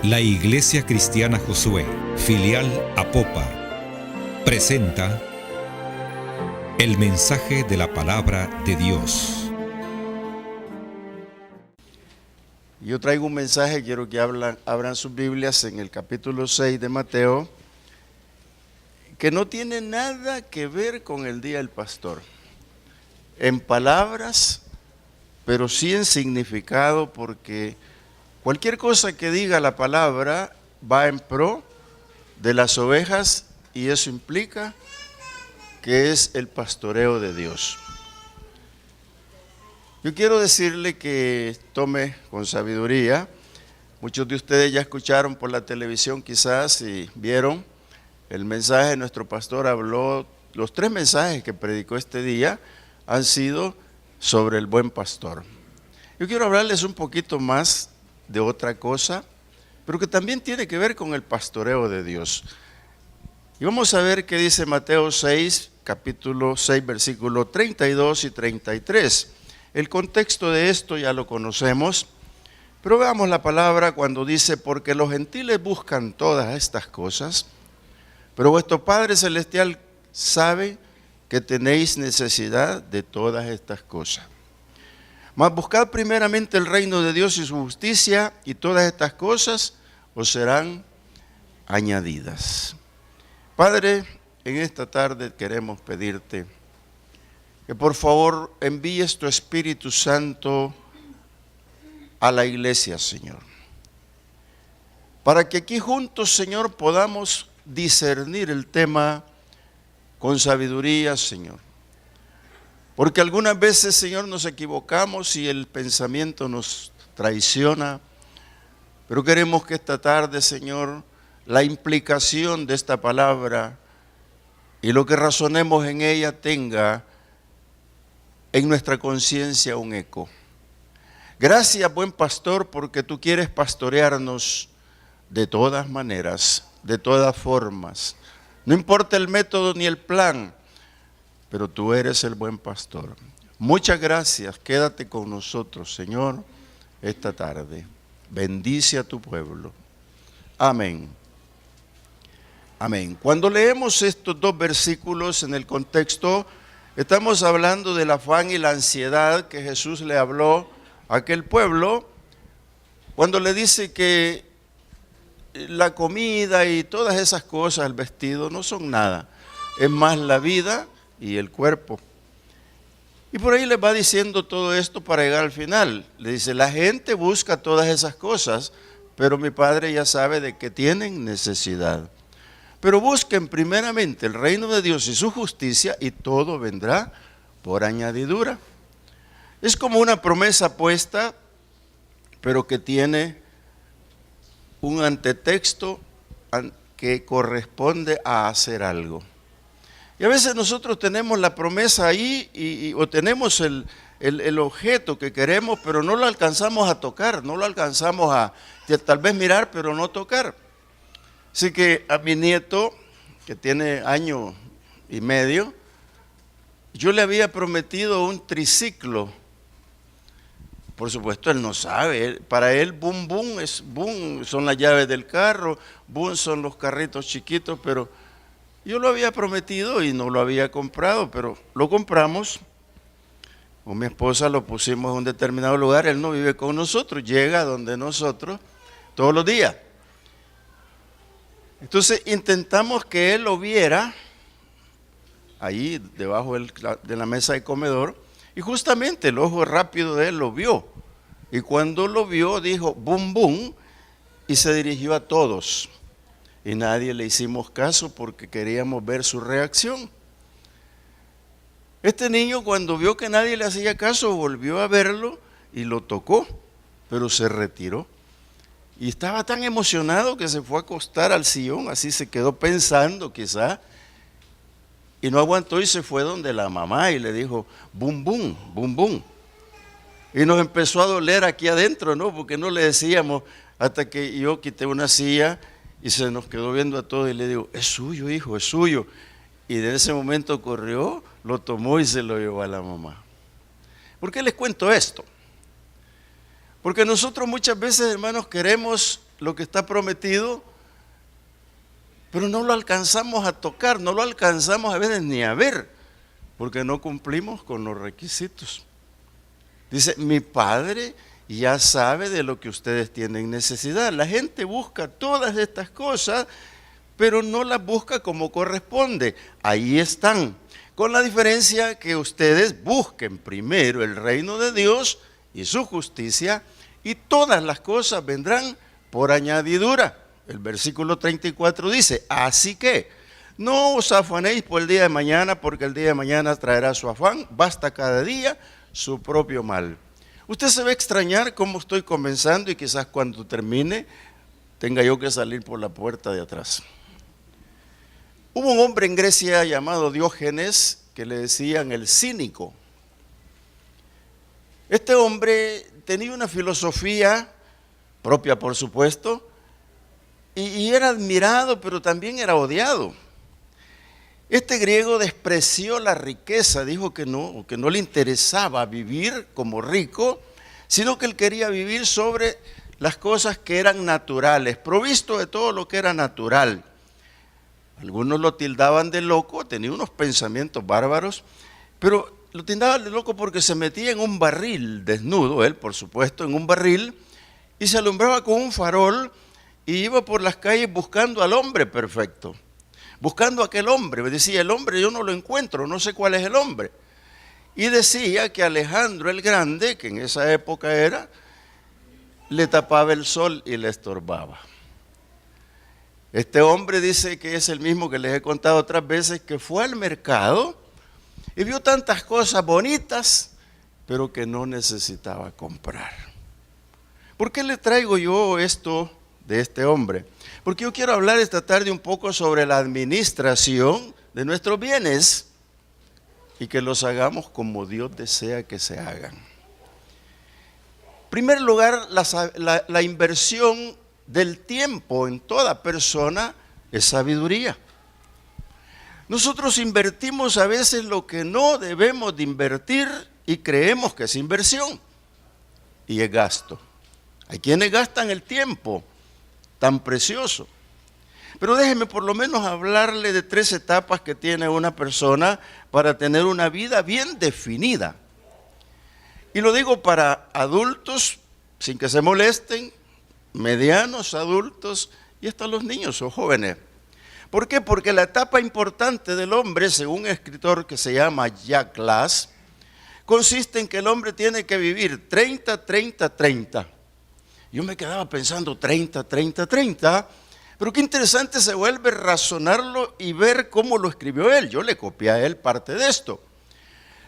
La Iglesia Cristiana Josué, filial Apopa, presenta el mensaje de la palabra de Dios. Yo traigo un mensaje, quiero que abran sus Biblias en el capítulo 6 de Mateo, que no tiene nada que ver con el Día del Pastor, en palabras, pero sí en significado, porque cualquier cosa que diga la palabra va en pro de las ovejas y eso implica que es el pastoreo de Dios. Yo quiero decirle que tome con sabiduría. Muchos de ustedes ya escucharon por la televisión quizás y vieron el mensaje. Nuestro pastor habló, los 3 mensajes que predicó este día han sido sobre el buen pastor. Yo quiero hablarles un poquito más de otra cosa, pero que también tiene que ver con el pastoreo de Dios. Y vamos a ver qué dice Mateo 6, capítulo 6, versículo 32 y 33. El contexto de esto ya lo conocemos, pero veamos la palabra cuando dice: porque los gentiles buscan todas estas cosas, pero vuestro Padre Celestial sabe que tenéis necesidad de todas estas cosas. Mas buscad primeramente el reino de Dios y su justicia, y todas estas cosas os serán añadidas. Padre, en esta tarde queremos pedirte que por favor envíes tu Espíritu Santo a la iglesia, Señor, para que aquí juntos, Señor, podamos discernir el tema con sabiduría, Señor. Porque algunas veces, Señor, nos equivocamos y el pensamiento nos traiciona, pero queremos que esta tarde, Señor, la implicación de esta palabra y lo que razonemos en ella tenga en nuestra conciencia un eco. Gracias, buen pastor, porque tú quieres pastorearnos de todas maneras, de todas formas. No importa el método ni el plan, pero tú eres el buen pastor. Muchas gracias, quédate con nosotros, Señor, esta tarde. Bendice a tu pueblo. Amén. Amén. Cuando leemos estos 2 versículos en el contexto, estamos hablando del afán y la ansiedad que Jesús le habló a aquel pueblo cuando le dice que la comida y todas esas cosas, el vestido, no son nada. Es más la vida y el cuerpo. Y por ahí les va diciendo todo esto para llegar al final. Le dice: la gente busca todas esas cosas, pero mi Padre ya sabe de que tienen necesidad. Pero busquen primeramente el reino de Dios y su justicia, y todo vendrá por añadidura. Es como una promesa puesta, pero que tiene un antetexto que corresponde a hacer algo. Y a veces nosotros tenemos la promesa ahí o tenemos el objeto que queremos, pero no lo alcanzamos a tocar, no lo alcanzamos a tal vez mirar, pero no tocar. Así que a mi nieto, que tiene 1 año y medio, yo le había prometido un triciclo. Por supuesto, él no sabe. Para él, boom, boom, son las llaves del carro, boom son los carritos chiquitos, pero yo lo había prometido y no lo había comprado, pero lo compramos. Con mi esposa lo pusimos en un determinado lugar. Él no vive con nosotros, llega donde nosotros todos los días. Entonces intentamos que él lo viera ahí debajo de la mesa de comedor, y justamente el ojo rápido de él lo vio. Y cuando lo vio dijo boom, boom, y se dirigió a todos. Y nadie le hicimos caso porque queríamos ver su reacción. Este niño, cuando vio que nadie le hacía caso, volvió a verlo y lo tocó, pero se retiró. Y estaba tan emocionado que se fue a acostar al sillón, así se quedó pensando quizá, y no aguantó y se fue donde la mamá y le dijo bum, bum, bum, bum. Y nos empezó a doler aquí adentro, ¿no? Porque no le decíamos, hasta que yo quité una silla y se nos quedó viendo a todos y le digo: es suyo, hijo, es suyo. Y de ese momento corrió, lo tomó y se lo llevó a la mamá. ¿Por qué les cuento esto? Porque nosotros muchas veces, hermanos, queremos lo que está prometido, pero no lo alcanzamos a tocar, no lo alcanzamos a veces ni a ver, porque no cumplimos con los requisitos. Dice, mi Padre ya sabe de lo que ustedes tienen necesidad. La gente busca todas estas cosas, pero no las busca como corresponde. Ahí están, con la diferencia que ustedes busquen primero el reino de Dios y su justicia, y todas las cosas vendrán por añadidura. El versículo 34 dice, así que no os afanéis por el día de mañana, porque el día de mañana traerá su afán, basta cada día su propio mal. Usted se va a extrañar cómo estoy comenzando y quizás cuando termine tenga yo que salir por la puerta de atrás. Hubo un hombre en Grecia llamado Diógenes que le decían el cínico. Este hombre tenía una filosofía propia, por supuesto, y era admirado, pero también era odiado. Este griego despreció la riqueza, dijo que no le interesaba vivir como rico, sino que él quería vivir sobre las cosas que eran naturales, provisto de todo lo que era natural. Algunos lo tildaban de loco, tenía unos pensamientos bárbaros, pero lo tildaban de loco porque se metía en un barril desnudo, él por supuesto, en un barril, y se alumbraba con un farol y iba por las calles buscando al hombre perfecto. Buscando a aquel hombre, me decía, el hombre yo no lo encuentro, no sé cuál es el hombre. Y decía que Alejandro el Grande, que en esa época era, le tapaba el sol y le estorbaba. Este hombre dice que es el mismo que les he contado otras veces, que fue al mercado y vio tantas cosas bonitas, pero que no necesitaba comprar. ¿Por qué le traigo yo esto de este hombre? Porque yo quiero hablar esta tarde un poco sobre la administración de nuestros bienes y que los hagamos como Dios desea que se hagan. En primer lugar, la inversión del tiempo en toda persona es sabiduría. Nosotros invertimos a veces lo que no debemos de invertir y creemos que es inversión y es gasto. Hay quienes gastan el tiempo tan precioso. Pero déjeme por lo menos hablarle de 3 etapas que tiene una persona para tener una vida bien definida. Y lo digo para adultos, sin que se molesten, medianos adultos y hasta los niños o jóvenes. ¿Por qué? Porque la etapa importante del hombre, según un escritor que se llama Jack Glass, consiste en que el hombre tiene que vivir 30, 30, 30. Yo me quedaba pensando 30, 30, 30, pero qué interesante se vuelve razonarlo y ver cómo lo escribió él. Yo le copié a él parte de esto.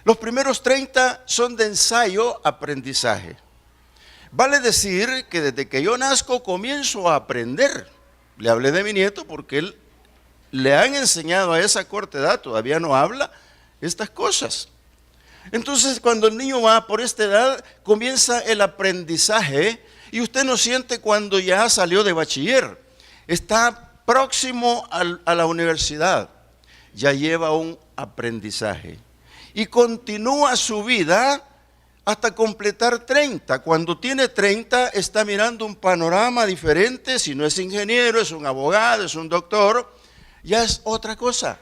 Los primeros 30 son de ensayo-aprendizaje. Vale decir que desde que yo nazco comienzo a aprender. Le hablé de mi nieto porque él le han enseñado a esa corta edad, todavía no habla, estas cosas. Entonces cuando el niño va por esta edad comienza el aprendizaje. Y usted no siente cuando ya salió de bachiller, está próximo a la universidad, ya lleva un aprendizaje y continúa su vida hasta completar 30. Cuando tiene 30 está mirando un panorama diferente, si no es ingeniero, es un abogado, es un doctor, ya es otra cosa.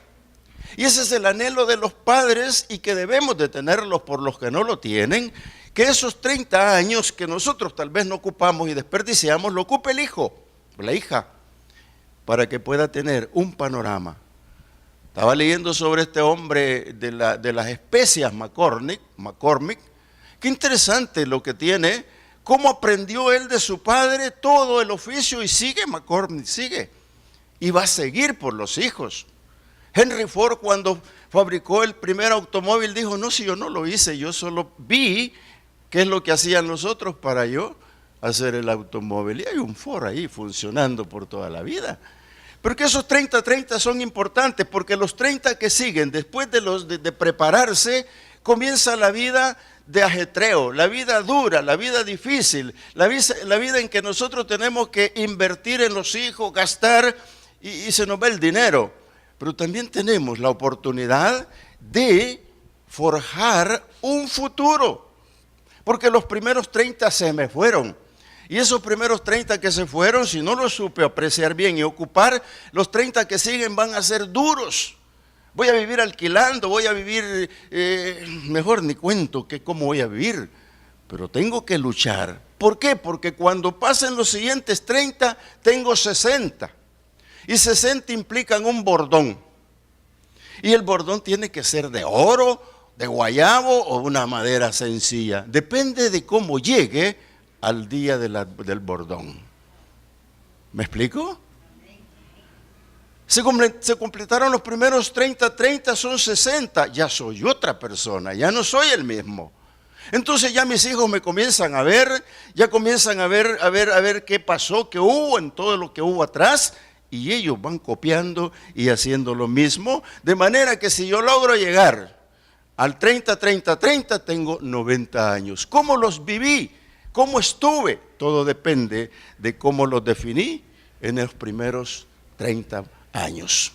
Y ese es el anhelo de los padres y que debemos de tenerlos por los que no lo tienen, que esos 30 años que nosotros tal vez no ocupamos y desperdiciamos, lo ocupe el hijo o la hija, para que pueda tener un panorama. Estaba leyendo sobre este hombre de las especias McCormick. Qué interesante lo que tiene, cómo aprendió él de su padre todo el oficio y sigue McCormick, sigue. Y va a seguir por los hijos. Henry Ford cuando fabricó el primer automóvil dijo, no, si yo no lo hice, yo solo vi qué es lo que hacían los otros para yo hacer el automóvil. Y hay un Ford ahí funcionando por toda la vida. Pero que esos 30 son importantes porque los 30 que siguen después de prepararse, comienza la vida de ajetreo, la vida dura, la vida difícil, la vida en que nosotros tenemos que invertir en los hijos, gastar y se nos va el dinero. Pero también tenemos la oportunidad de forjar un futuro, porque los primeros 30 se me fueron. Y esos primeros 30 que se fueron, si no los supe apreciar bien y ocupar, los 30 que siguen van a ser duros. Voy a vivir alquilando, voy a vivir, mejor ni cuento que cómo voy a vivir, pero tengo que luchar. ¿Por qué? Porque cuando pasen los siguientes 30, tengo 60. Y 60 implican un bordón. Y el bordón tiene que ser de oro, de guayabo o una madera sencilla. Depende de cómo llegue al día del bordón. ¿Me explico? Se completaron los primeros 30, son 60. Ya soy otra persona, ya no soy el mismo. Entonces ya mis hijos me comienzan a ver, ya comienzan a ver qué pasó, qué hubo en todo lo que hubo atrás, y ellos van copiando y haciendo lo mismo, de manera que si yo logro llegar al 30, tengo 90 años. ¿Cómo los viví? ¿Cómo estuve? Todo depende de cómo los definí en los primeros 30 años.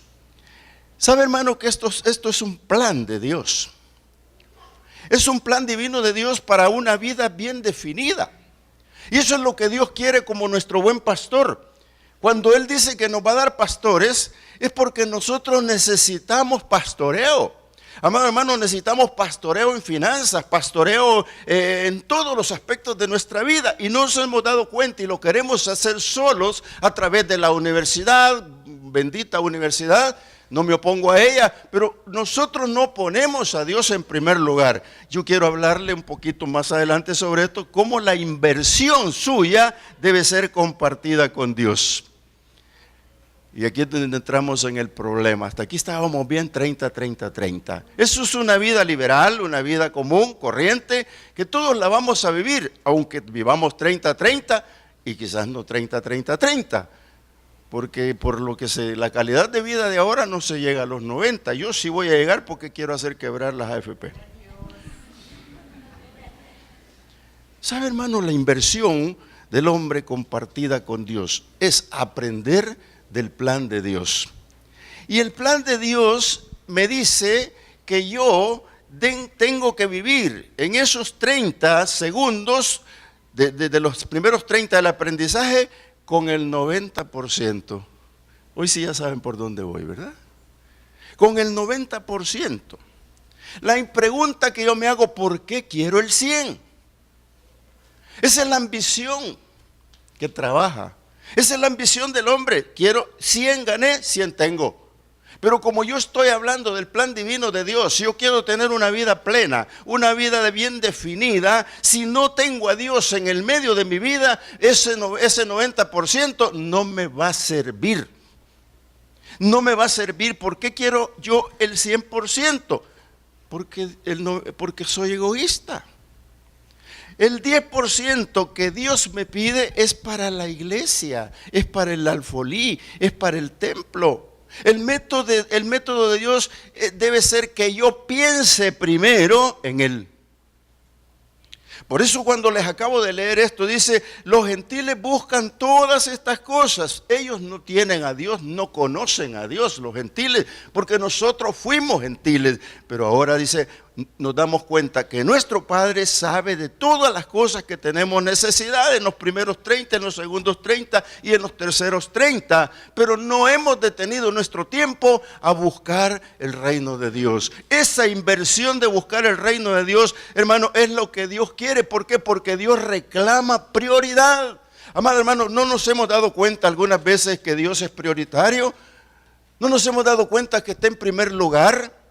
¿Sabe, hermano, que esto es un plan de Dios? Es un plan divino de Dios para una vida bien definida. Y eso es lo que Dios quiere como nuestro buen pastor. Cuando Él dice que nos va a dar pastores, es porque nosotros necesitamos pastoreo. Amado hermano, necesitamos pastoreo en finanzas, pastoreo en todos los aspectos de nuestra vida. Y no nos hemos dado cuenta y lo queremos hacer solos a través de la universidad, bendita universidad. No me opongo a ella, pero nosotros no ponemos a Dios en primer lugar. Yo quiero hablarle un poquito más adelante sobre esto, cómo la inversión suya debe ser compartida con Dios. Y aquí es donde entramos en el problema. Hasta aquí estábamos bien, 30. Eso es una vida liberal, una vida común, corriente, que todos la vamos a vivir, aunque vivamos 30 y quizás no 30. Porque por lo que la calidad de vida de ahora no se llega a los 90. Yo sí voy a llegar porque quiero hacer quebrar las AFP. ¿Sabe, hermano? La inversión del hombre compartida con Dios es aprender del plan de Dios. Y el plan de Dios me dice que yo tengo que vivir en esos 30 segundos de los primeros 30 del aprendizaje con el 90%. Hoy sí ya saben por dónde voy, ¿verdad? Con el 90%. La pregunta que yo me hago, ¿por qué quiero el 100? Esa es la ambición que trabaja. Esa es la ambición del hombre. Quiero 100, gané, 100 tengo. Pero como yo estoy hablando del plan divino de Dios, si yo quiero tener una vida plena, una vida bien definida, si no tengo a Dios en el medio de mi vida, ese 90% no me va a servir. No me va a servir. ¿Por qué quiero yo el 100%? Porque soy egoísta. El 10% que Dios me pide es para la iglesia, es para el alfolí, es para el templo. El método de Dios debe ser que yo piense primero en Él. Por eso cuando les acabo de leer esto, dice, los gentiles buscan todas estas cosas. Ellos no tienen a Dios, no conocen a Dios, los gentiles, porque nosotros fuimos gentiles. Pero ahora dice, nos damos cuenta que nuestro Padre sabe de todas las cosas que tenemos necesidad en los primeros 30, en los segundos 30 y en los terceros 30. Pero no hemos detenido nuestro tiempo a buscar el reino de Dios. Esa inversión de buscar el reino de Dios, hermano, es lo que Dios quiere. ¿Por qué? Porque Dios reclama prioridad. Amado hermano, ¿no nos hemos dado cuenta algunas veces que Dios es prioritario? ¿No nos hemos dado cuenta que está en primer lugar?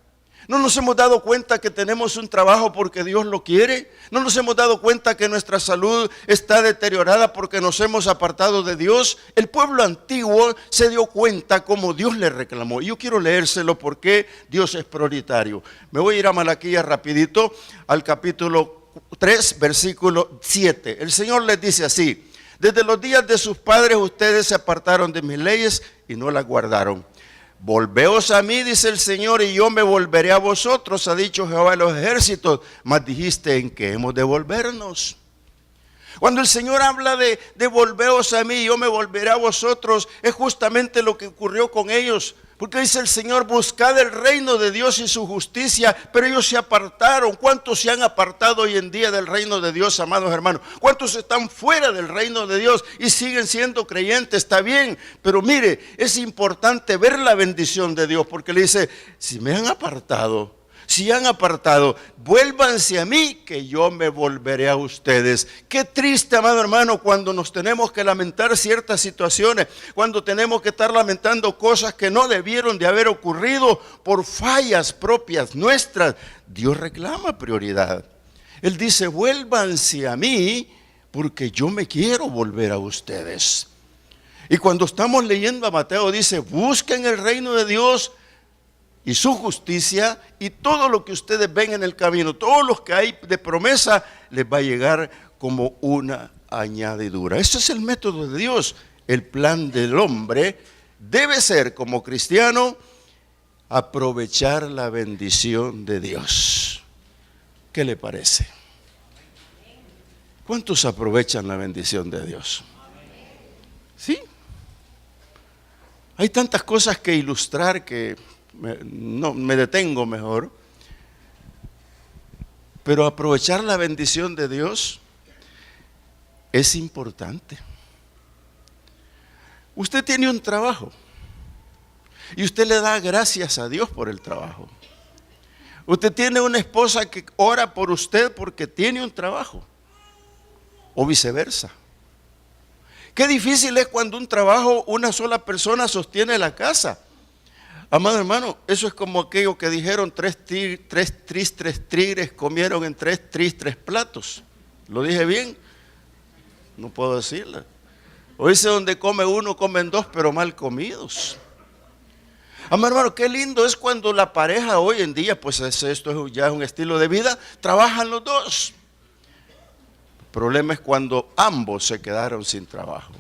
¿No nos hemos dado cuenta que tenemos un trabajo porque Dios lo quiere? ¿No nos hemos dado cuenta que nuestra salud está deteriorada porque nos hemos apartado de Dios? El pueblo antiguo se dio cuenta cómo Dios le reclamó. Yo quiero leérselo porque Dios es prioritario. Me voy a ir a Malaquías rapidito, al capítulo 3, versículo 7. El Señor les dice así: desde los días de sus padres ustedes se apartaron de mis leyes y no las guardaron. Volveos a mí, dice el Señor, y yo me volveré a vosotros, ha dicho Jehová de los ejércitos. Mas dijiste, ¿en qué hemos de volvernos? Cuando el Señor habla de volveos a mí, yo me volveré a vosotros, es justamente lo que ocurrió con ellos. Porque dice el Señor, buscad el reino de Dios y su justicia, pero ellos se apartaron. ¿Cuántos se han apartado hoy en día del reino de Dios, amados hermanos? ¿Cuántos están fuera del reino de Dios y siguen siendo creyentes? Está bien, pero mire, es importante ver la bendición de Dios, porque le dice, si me han apartado, si han apartado, vuélvanse a mí, que yo me volveré a ustedes. Qué triste, amado hermano, cuando nos tenemos que lamentar ciertas situaciones, cuando tenemos que estar lamentando cosas que no debieron de haber ocurrido por fallas propias nuestras. Dios reclama prioridad. Él dice, vuélvanse a mí, porque yo me quiero volver a ustedes. Y cuando estamos leyendo a Mateo, dice, busquen el reino de Dios y su justicia, y todo lo que ustedes ven en el camino, todo lo que hay de promesa, les va a llegar como una añadidura. Ese es el método de Dios. El plan del hombre debe ser, como cristiano, aprovechar la bendición de Dios. ¿Qué le parece? ¿Cuántos aprovechan la bendición de Dios? ¿Sí? Hay tantas cosas que ilustrar que no me detengo mejor, pero aprovechar la bendición de Dios es importante. Usted tiene un trabajo y usted le da gracias a Dios por el trabajo. Usted tiene una esposa que ora por usted porque tiene un trabajo, o viceversa. Qué difícil es cuando un trabajo, una sola persona sostiene la casa. Amado hermano, eso es como aquello que dijeron, tres tigres comieron en tres platos. ¿Lo dije bien? No puedo decirlo. O dice, donde come uno, comen dos, pero mal comidos. Amado hermano, qué lindo es cuando la pareja hoy en día, pues esto ya es un estilo de vida, trabajan los dos. El problema es cuando ambos se quedaron sin trabajo.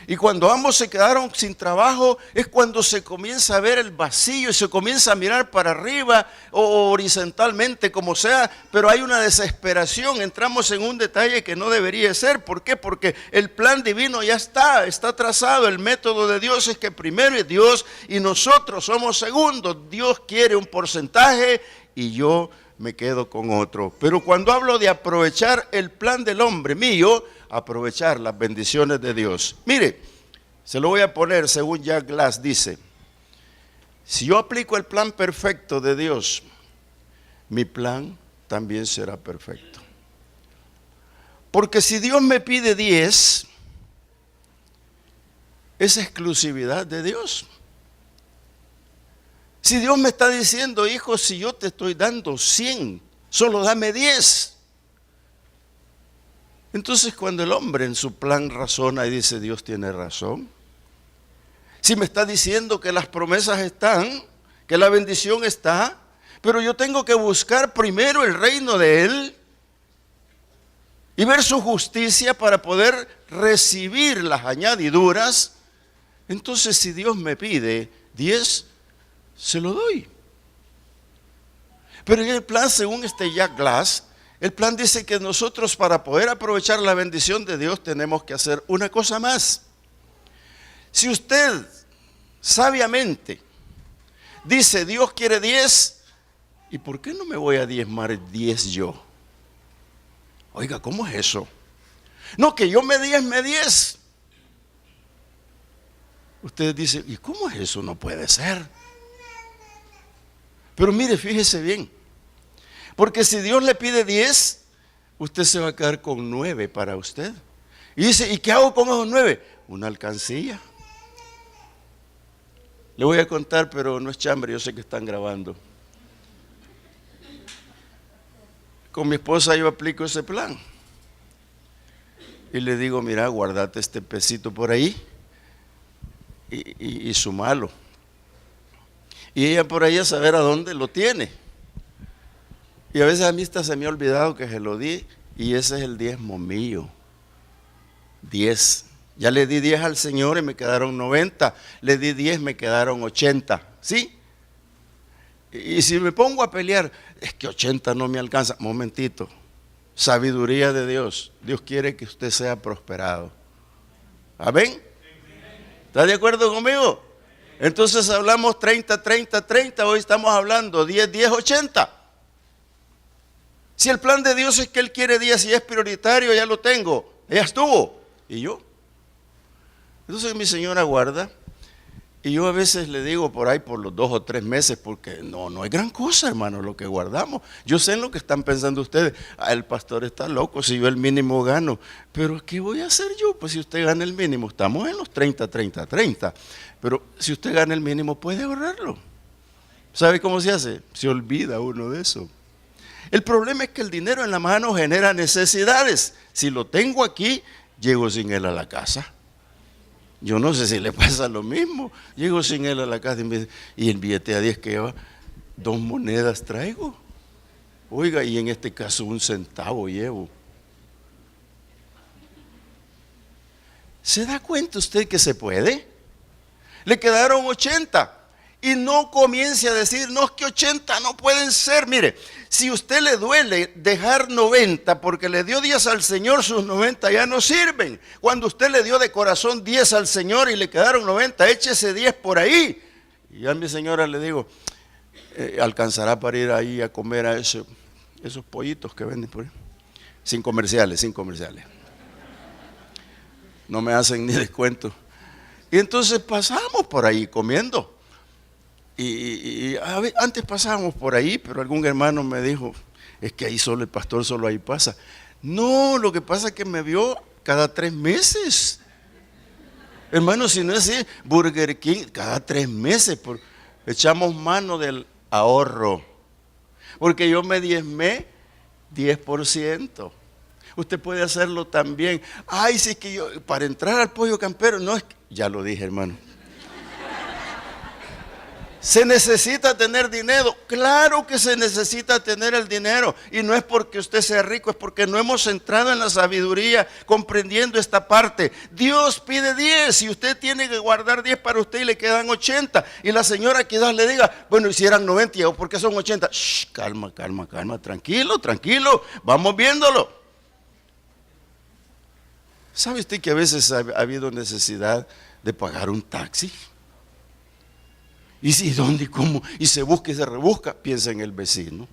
Y cuando ambos se quedaron sin trabajo es cuando se comienza a ver el vacío y se comienza a mirar para arriba o horizontalmente, como sea, pero hay una desesperación. Entramos en un detalle que no debería ser. ¿Por qué? Porque el plan divino ya está trazado. El método de Dios es que primero es Dios y nosotros somos segundos. Dios quiere un porcentaje y yo me quedo con otro. Pero cuando hablo de aprovechar el plan del hombre mío, aprovechar las bendiciones de Dios. Mire, se lo voy a poner según Jack Glass dice, si yo aplico el plan perfecto de Dios, mi plan también será perfecto. Porque si Dios me pide 10, es exclusividad de Dios. Si Dios me está diciendo, hijo, si yo te estoy dando 100, solo dame 10. Entonces cuando el hombre en su plan razona y dice, Dios tiene razón. Si me está diciendo que las promesas están, que la bendición está, pero yo tengo que buscar primero el reino de Él y ver su justicia para poder recibir las añadiduras. Entonces si Dios me pide 10, se lo doy. Pero en el plan, según Jack Glass, el plan dice que nosotros para poder aprovechar la bendición de Dios tenemos que hacer una cosa más. Si usted sabiamente dice Dios quiere 10, ¿y por qué no me voy a diezmar 10 yo? Oiga, ¿cómo es eso? No, que yo me diezme 10. Usted dice, ¿y cómo es eso? No puede ser. Pero mire, fíjese bien. Porque si Dios le pide 10, usted se va a quedar con 9 para usted. Y dice, ¿y qué hago con esos 9? Una alcancía. Le voy a contar, pero no es chambre, yo sé que están grabando. Con mi esposa yo aplico ese plan. Y le digo, mira, guardate este pesito por ahí y sumalo. Y ella por ahí a saber a dónde lo tiene. Y a veces a mí hasta se me ha olvidado que se lo di, y ese es el diezmo mío. 10. Ya le di 10 al Señor y me quedaron 90. Le di 10, me quedaron 80. ¿Sí? Y si me pongo a pelear, es que 80 no me alcanza. Momentito. Sabiduría de Dios. Dios quiere que usted sea prosperado. ¿Amén? ¿Está de acuerdo conmigo? Entonces hablamos 30, 30, 30, hoy estamos hablando 10, 10, 80. Si el plan de Dios es que Él quiere 10 y es prioritario, ya lo tengo, ya estuvo. ¿Y yo? Entonces mi señora guarda, y yo a veces le digo por ahí por los 2 o 3 meses, porque no es gran cosa, hermano, lo que guardamos. Yo sé en lo que están pensando ustedes. El pastor está loco, si yo el mínimo gano. Pero ¿qué voy a hacer yo? Pues si usted gana el mínimo, estamos en los 30, 30, 30. Pero si usted gana el mínimo, puede ahorrarlo. ¿Sabe cómo se hace? Se olvida uno de eso. El problema es que el dinero en la mano genera necesidades. Si lo tengo aquí, llego sin él a la casa. Yo no sé si le pasa lo mismo. Llego sin él a la casa y el billete a 10 que lleva, 2 monedas traigo. Oiga, y en este caso 1 centavo llevo. ¿Se da cuenta usted que se puede? Le quedaron 80. Y no comience a decir, no, es que 80 no pueden ser. Mire, si usted le duele dejar 90 porque le dio 10 al Señor, sus 90 ya no sirven. Cuando usted le dio de corazón 10 al Señor y le quedaron 90, échese 10 por ahí. Y a mi señora le digo, alcanzará para ir ahí a comer a esos pollitos que venden por ahí. Sin comerciales. No me hacen ni descuento. Y entonces pasamos por ahí comiendo. Y antes pasábamos por ahí, pero algún hermano me dijo, es que ahí solo el pastor, solo ahí pasa. No, lo que pasa es que me vio cada 3 meses. Hermano, si no es así, Burger King, cada 3 meses, echamos mano del ahorro. Porque yo me diezmé 10%. Usted puede hacerlo también. Ay, si es que yo, para entrar al pollo campero, no es que, ya lo dije, hermano. ¿Se necesita tener dinero? Claro que se necesita tener el dinero. Y no es porque usted sea rico, es porque no hemos entrado en la sabiduría comprendiendo esta parte. Dios pide 10 y usted tiene que guardar 10 para usted y le quedan 80. Y la señora quizás le diga, bueno, hicieran 90, ¿por qué son 80? Shh, calma, tranquilo, vamos viéndolo. ¿Sabe usted que a veces ha habido necesidad de pagar un taxi? ¿Y si dónde y cómo? Y se busca y se rebusca, piensa en el vecino.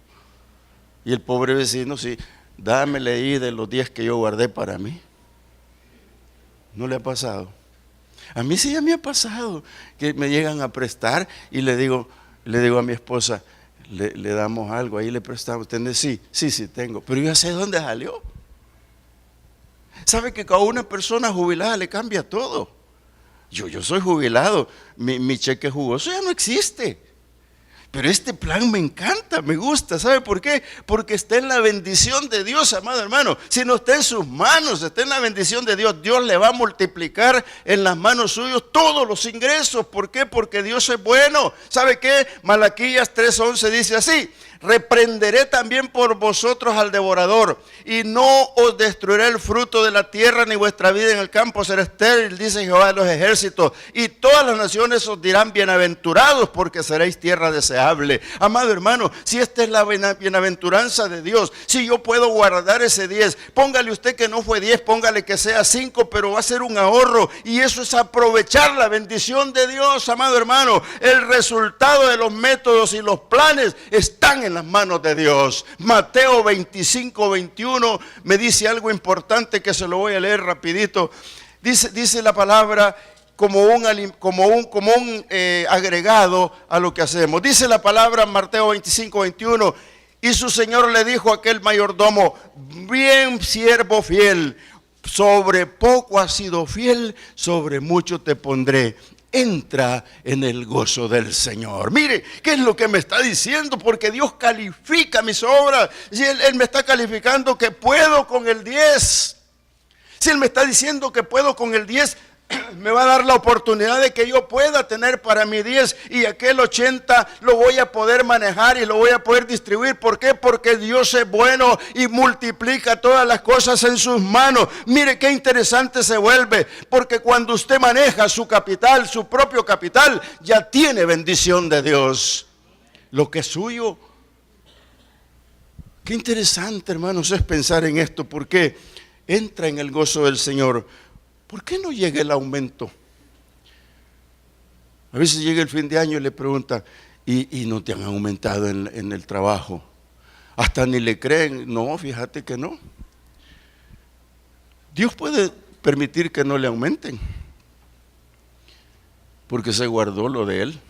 Y el pobre vecino, sí, dámele ahí de los 10 que yo guardé para mí. ¿No le ha pasado? A mí sí ya me ha pasado, que me llegan a prestar y le digo a mi esposa, le damos algo, ahí le prestamos. ¿Tenés? Sí, tengo, pero yo ya sé dónde salió. ¿Sabe que a una persona jubilada le cambia todo? Yo soy jubilado, mi cheque jugoso ya no existe. Pero este plan me encanta, me gusta. ¿Sabe por qué? Porque está en la bendición de Dios, amado hermano. Si no está en sus manos, está en la bendición de Dios. Dios le va a multiplicar en las manos suyas todos los ingresos. ¿Por qué? Porque Dios es bueno. ¿Sabe qué? Malaquías 3:11 dice así: reprenderé también por vosotros al devorador, y no os destruiré el fruto de la tierra, ni vuestra vida en el campo será estéril, dice Jehová de los ejércitos. Y todas las naciones os dirán bienaventurados, porque seréis tierra deseable. Amado hermano, si esta es la bienaventuranza de Dios, si yo puedo guardar ese 10, póngale usted que no fue 10, póngale que sea 5, pero va a ser un ahorro, y eso es aprovechar la bendición de Dios, amado hermano. El resultado de los métodos y los planes están en las manos de Dios. Mateo 25:21 me dice algo importante que se lo voy a leer rapidito. Dice la palabra como un agregado a lo que hacemos. Dice la palabra Mateo 25:21: y su señor le dijo a aquel mayordomo, bien siervo fiel, sobre poco has sido fiel, sobre mucho te pondré. Entra en el gozo del Señor. Mire, ¿qué es lo que me está diciendo? Porque Dios califica mis obras. Y Él me está calificando que puedo con el 10. Si Él me está diciendo que puedo con el 10, me va a dar la oportunidad de que yo pueda tener para mi 10 y aquel 80 lo voy a poder manejar y lo voy a poder distribuir. ¿Por qué? Porque Dios es bueno y multiplica todas las cosas en sus manos. Mire qué interesante se vuelve, porque cuando usted maneja su capital, su propio capital, ya tiene bendición de Dios. Lo que es suyo. Qué interesante, hermanos, es pensar en esto, porque entra en el gozo del Señor. ¿Por qué no llega el aumento? A veces llega el fin de año y le preguntan, ¿y no te han aumentado en el trabajo? Hasta ni le creen. No, fíjate que no. Dios puede permitir que no le aumenten, porque se guardó lo de él.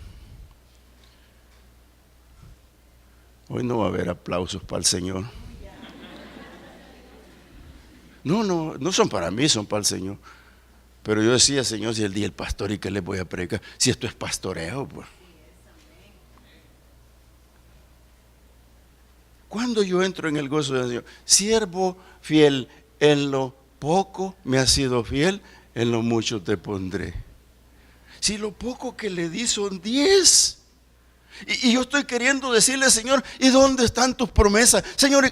Hoy no va a haber aplausos para el Señor. No son para mí, son para el Señor. Pero yo decía, Señor, si el día el pastor, ¿y qué le voy a predicar? Si esto es pastoreo, pues. Cuando yo entro en el gozo del Señor, siervo fiel, en lo poco me has sido fiel, en lo mucho te pondré. Si lo poco que le di son 10, y yo estoy queriendo decirle, Señor, ¿y dónde están tus promesas? Señor,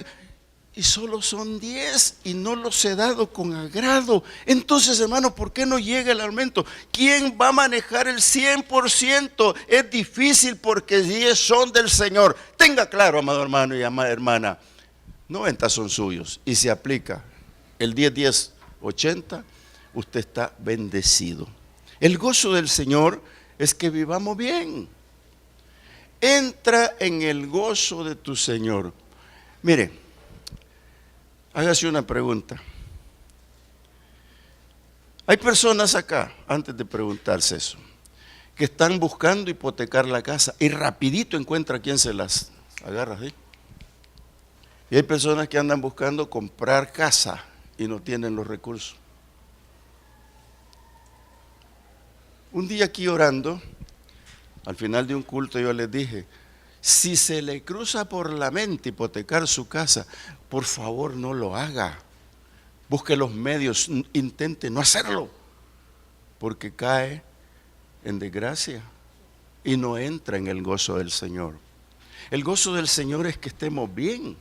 y solo son 10 y no los he dado con agrado. Entonces, hermano, ¿por qué no llega el aumento? ¿Quién va a manejar el 100%? Es difícil porque 10 son del Señor. Tenga claro, amado hermano y amada hermana, 90 son suyos y se aplica el 10, 10, 80, usted está bendecido. El gozo del Señor es que vivamos bien. Entra en el gozo de tu Señor. Mire, hágase una pregunta. Hay personas acá, antes de preguntarse eso, que están buscando hipotecar la casa y rapidito encuentra quien se las agarra, ¿sí? Y hay personas que andan buscando comprar casa y no tienen los recursos. Un día aquí orando, al final de un culto yo les dije, si se le cruza por la mente hipotecar su casa, por favor no lo haga. Busque los medios, intente no hacerlo, porque cae en desgracia y no entra en el gozo del Señor. El gozo del Señor es que estemos bien.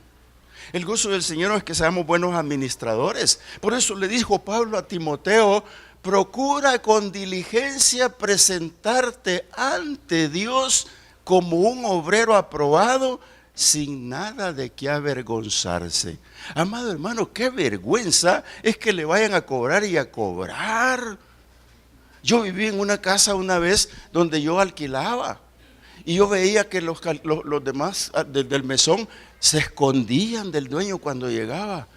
El gozo del Señor es que seamos buenos administradores. Por eso le dijo Pablo a Timoteo, procura con diligencia presentarte ante Dios como un obrero aprobado, sin nada de qué avergonzarse. Amado hermano, qué vergüenza es que le vayan a cobrar y a cobrar. Yo viví en una casa una vez donde yo alquilaba y yo veía que los demás del mesón se escondían del dueño cuando llegaba.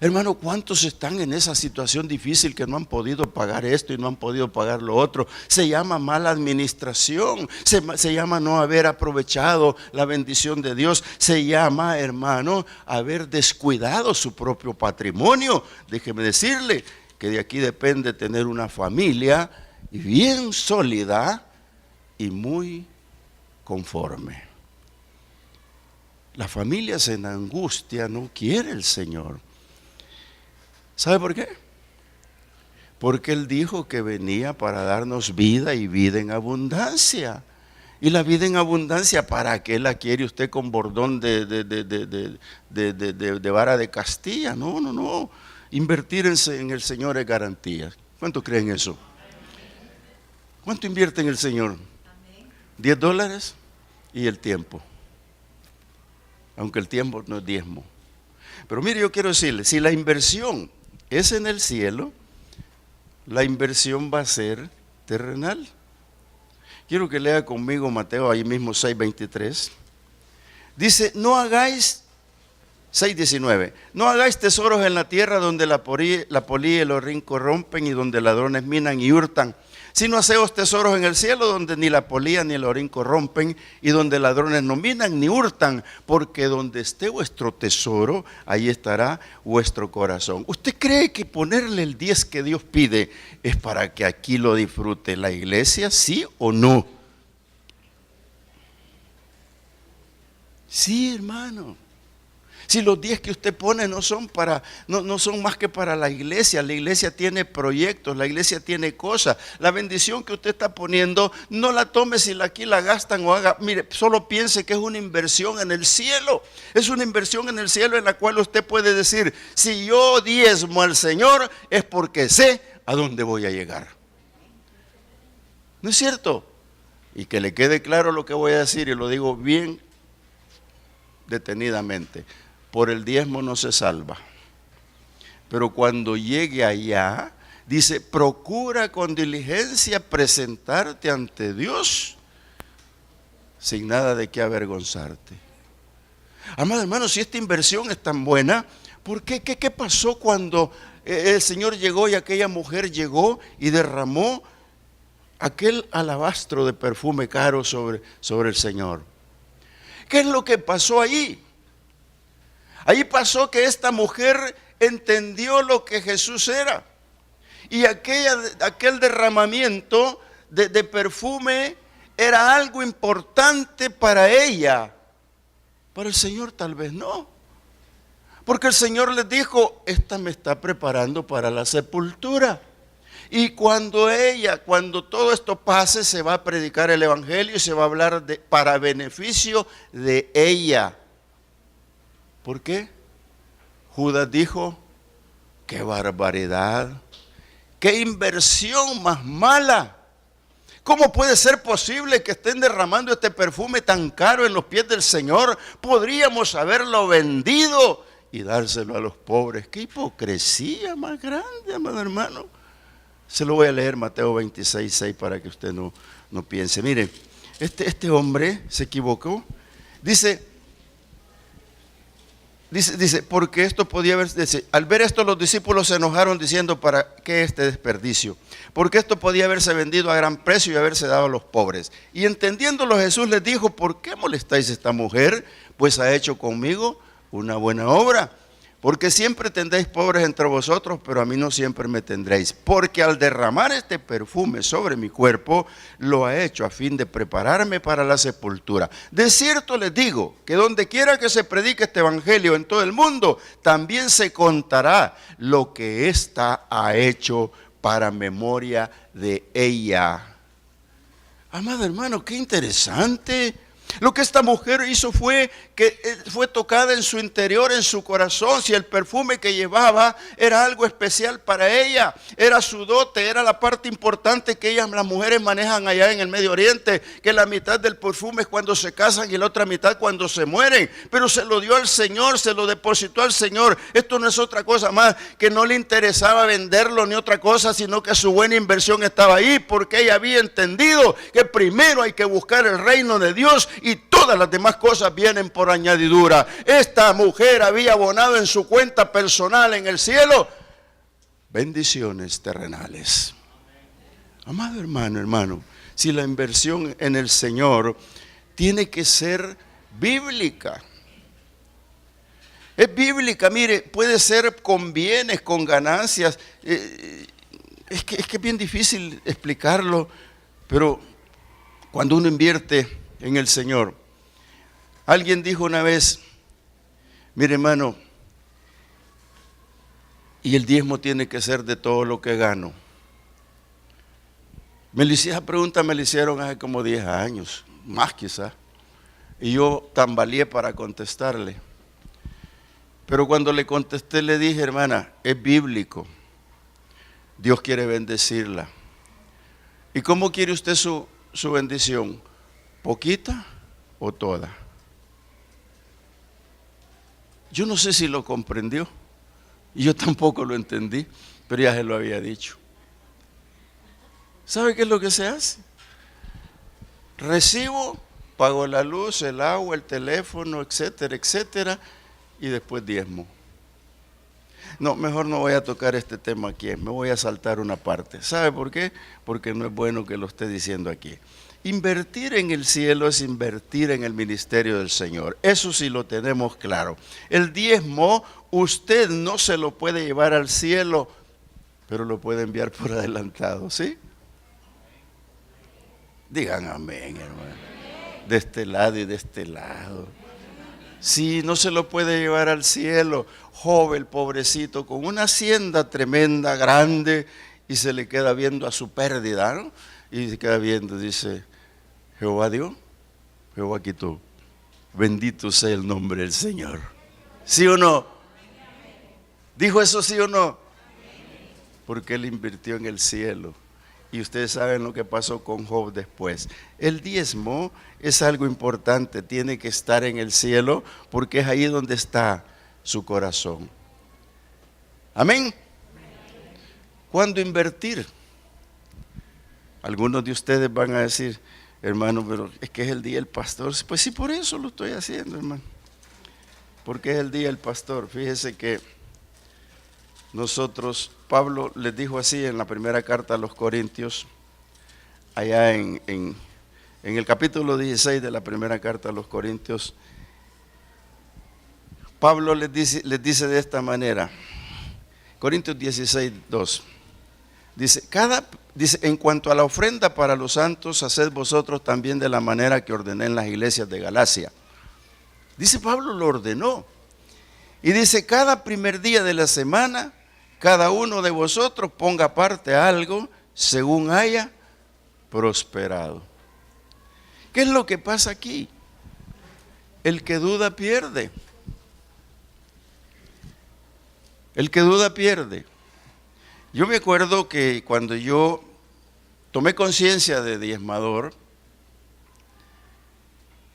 Hermano, ¿cuántos están en esa situación difícil que no han podido pagar esto y no han podido pagar lo otro? Se llama mala administración, se llama no haber aprovechado la bendición de Dios, se llama, hermano, haber descuidado su propio patrimonio. Déjeme decirle que de aquí depende tener una familia bien sólida y muy conforme. Las familias en angustia no quiere el Señor. ¿Sabe por qué? Porque Él dijo que venía para darnos vida y vida en abundancia. Y la vida en abundancia, ¿para qué la quiere usted con bordón de vara de Castilla? No. Invertir en el Señor es garantía. ¿Cuánto creen eso? ¿Cuánto invierte en el Señor? $10 y el tiempo. Aunque el tiempo no es diezmo. Pero mire, yo quiero decirle, si la inversión es en el cielo, la inversión va a ser terrenal. Quiero que lea conmigo Mateo, ahí mismo 6:23. Dice, no hagáis, 6:19, no hagáis tesoros en la tierra donde la polilla y los orín corrompen y donde ladrones minan y hurtan, sino haceos tesoros en el cielo donde ni la polilla ni el orín corrompen y donde ladrones no minan ni hurtan, porque donde esté vuestro tesoro, ahí estará vuestro corazón. ¿Usted cree que ponerle el 10 que Dios pide es para que aquí lo disfrute la iglesia, sí o no? Sí, hermano. Si los 10 que usted pone no son más que para la iglesia tiene proyectos, la iglesia tiene cosas. La bendición que usted está poniendo, no la tome si aquí la gastan o haga, mire, solo piense que es una inversión en el cielo. Es una inversión en el cielo en la cual usted puede decir, si yo diezmo al Señor es porque sé a dónde voy a llegar. ¿No es cierto? Y que le quede claro lo que voy a decir y lo digo bien detenidamente. Por el diezmo no se salva, pero cuando llegue allá, Dice, procura con diligencia presentarte ante Dios sin nada de qué avergonzarte. Amado hermano, si esta inversión es tan buena, ¿por qué? ¿Qué pasó cuando el Señor llegó y aquella mujer llegó y derramó aquel alabastro de perfume caro sobre el Señor? ¿Qué es lo que pasó ahí? Ahí pasó que esta mujer entendió lo que Jesús era. Y aquel derramamiento de perfume era algo importante para ella. Para el Señor tal vez no. Porque el Señor les dijo, esta me está preparando para la sepultura. Y cuando todo esto pase, se va a predicar el Evangelio y se va a hablar para beneficio de ella. ¿Por qué? Judas dijo, qué barbaridad, qué inversión más mala. ¿Cómo puede ser posible que estén derramando este perfume tan caro en los pies del Señor? Podríamos haberlo vendido y dárselo a los pobres. Qué hipocresía más grande, amado hermano. Se lo voy a leer, Mateo 26:6, para que usted no piense. Mire, este hombre se equivocó. Dice, porque esto podía haber, al ver esto los discípulos se enojaron diciendo, ¿para qué este desperdicio? Porque esto podía haberse vendido a gran precio y haberse dado a los pobres. Y entendiéndolo Jesús les dijo, ¿por qué molestáis a esta mujer? Pues ha hecho conmigo una buena obra. Porque siempre tendréis pobres entre vosotros, pero a mí no siempre me tendréis. Porque al derramar este perfume sobre mi cuerpo, lo ha hecho a fin de prepararme para la sepultura. De cierto les digo, que donde quiera que se predique este evangelio en todo el mundo, también se contará lo que ésta ha hecho para memoria de ella. Amado hermano, qué interesante. Lo que esta mujer hizo fue tocada en su interior, en su corazón. Si el perfume que llevaba era algo especial para ella, era su dote, era la parte importante que las mujeres manejan allá en el Medio Oriente, que la mitad del perfume es cuando se casan y la otra mitad cuando se mueren. Pero se lo dio al Señor, se lo depositó al Señor. Esto no es otra cosa más que no le interesaba venderlo ni otra cosa, sino que su buena inversión estaba ahí, porque ella había entendido que primero hay que buscar el reino de Dios y todas las demás cosas vienen por añadidura. Esta mujer había abonado en su cuenta personal en el cielo bendiciones terrenales. Amado hermano, si la inversión en el Señor tiene que ser bíblica. Es bíblica, mire, puede ser con bienes, con ganancias. Es que es bien difícil explicarlo, pero cuando uno invierte en el Señor. Alguien dijo una vez, mire hermano, y el diezmo tiene que ser de todo lo que gano. Esa pregunta me la hicieron hace como 10 años, más quizás, y yo tambaleé para contestarle. Pero cuando le contesté le dije, hermana, es bíblico, Dios quiere bendecirla. ¿Y cómo quiere usted su bendición? ¿Poquita o toda? Yo no sé si lo comprendió, y yo tampoco lo entendí, pero ya se lo había dicho. ¿Sabe qué es lo que se hace? Recibo, pago la luz, el agua, el teléfono, etcétera, etcétera, y después diezmo. No, mejor no voy a tocar este tema aquí, me voy a saltar una parte. ¿Sabe por qué? Porque no es bueno que lo esté diciendo aquí. Invertir en el cielo es invertir en el ministerio del Señor. Eso sí lo tenemos claro. El diezmo usted no se lo puede llevar al cielo, pero lo puede enviar por adelantado, ¿sí? Digan amén, hermano. De este lado y de este lado. Sí, no se lo puede llevar al cielo. Job, el pobrecito, con una hacienda tremenda, grande, y se le queda viendo a su pérdida, ¿no? Y se queda viendo, dice, Jehová dio, Jehová quitó. Bendito sea el nombre del Señor. ¿Sí o no? ¿Dijo eso sí o no? Porque él invirtió en el cielo. Y ustedes saben lo que pasó con Job después. El diezmo es algo importante, tiene que estar en el cielo porque es ahí donde está su corazón. Amén. ¿Cuándo invertir? Algunos de ustedes van a decir, hermano, pero es que es el día del pastor. Pues sí, por eso lo estoy haciendo, hermano. Porque es el día del pastor. Fíjese que nosotros, Pablo les dijo así en la primera carta a los Corintios, allá en el capítulo 16 de la primera carta a los Corintios, Pablo les dice de esta manera, Corintios 16, 2, dice, en cuanto a la ofrenda para los santos, haced vosotros también de la manera que ordené en las iglesias de Galacia. Dice Pablo, lo ordenó. Y dice, cada primer día de la semana, cada uno de vosotros ponga aparte algo según haya prosperado. ¿Qué es lo que pasa aquí? El que duda pierde. El que duda pierde. Yo me acuerdo que cuando yo tomé conciencia de diezmador,